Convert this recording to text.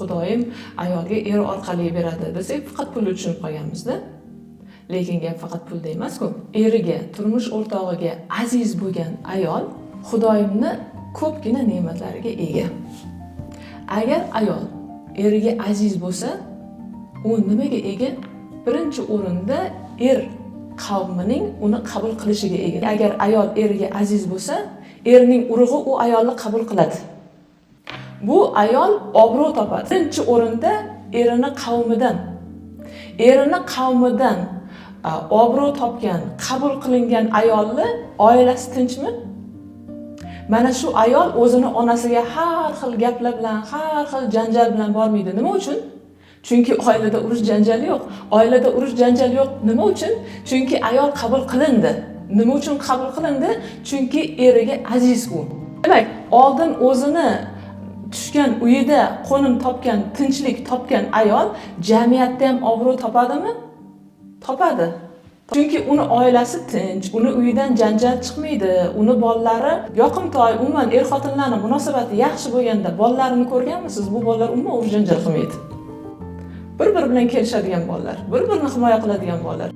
Xudoyim ayolga er orqali beradi desak, faqat pul tushunib qolganmiz-da. Lekin gap faqat pulda emas-ku. Eriga, turmush o'rtog'iga aziz bo'lgan ayol Xudoyimni ko'pgina ne'matlariga ega. Agar ayol eriga aziz bo'lsa, u nimaga ega? Birinchi o'rinda er qavmining uni qabul qilishiga ega. Agar ayol eriga aziz bo'lsa, erning urug'i u ayolni qabul qiladi. Bu ayol obro' topadi. Birinchi o'rinda erining qavmidan obro' topgan, qabul qilingan ayolni oilasi tinchmi? Mana shu ayol o'zini onasiga har xil gaplar bilan, har xil janjal bilan bormaydi. Nima uchun? Chunki oilada urush janjal yo'q. Oilada urush janjal yo'q. Nima uchun? Chunki ayol qabul qilindi. Nima uchun qabul qilindi? Chunki eriga aziz u. Demak, oldin o'zini tushgan uyida qo'nim topgan, tinchlik topgan ayol jamiyatda ham obro' topadimi? Topadi. Chunki uni oilasi tinch, uni uyidan janjal chiqmaydi, uni bolalari yoqimtoy, umuman er-xotinlarning munosabati yaxshi bo'lganda bolalarini ko'rganmisiz? Bu bolalar umuman urush janjal qilmaydi. Bir-biri bilan kelishadigan bolalar, bir-birini himoya qiladigan bolalar.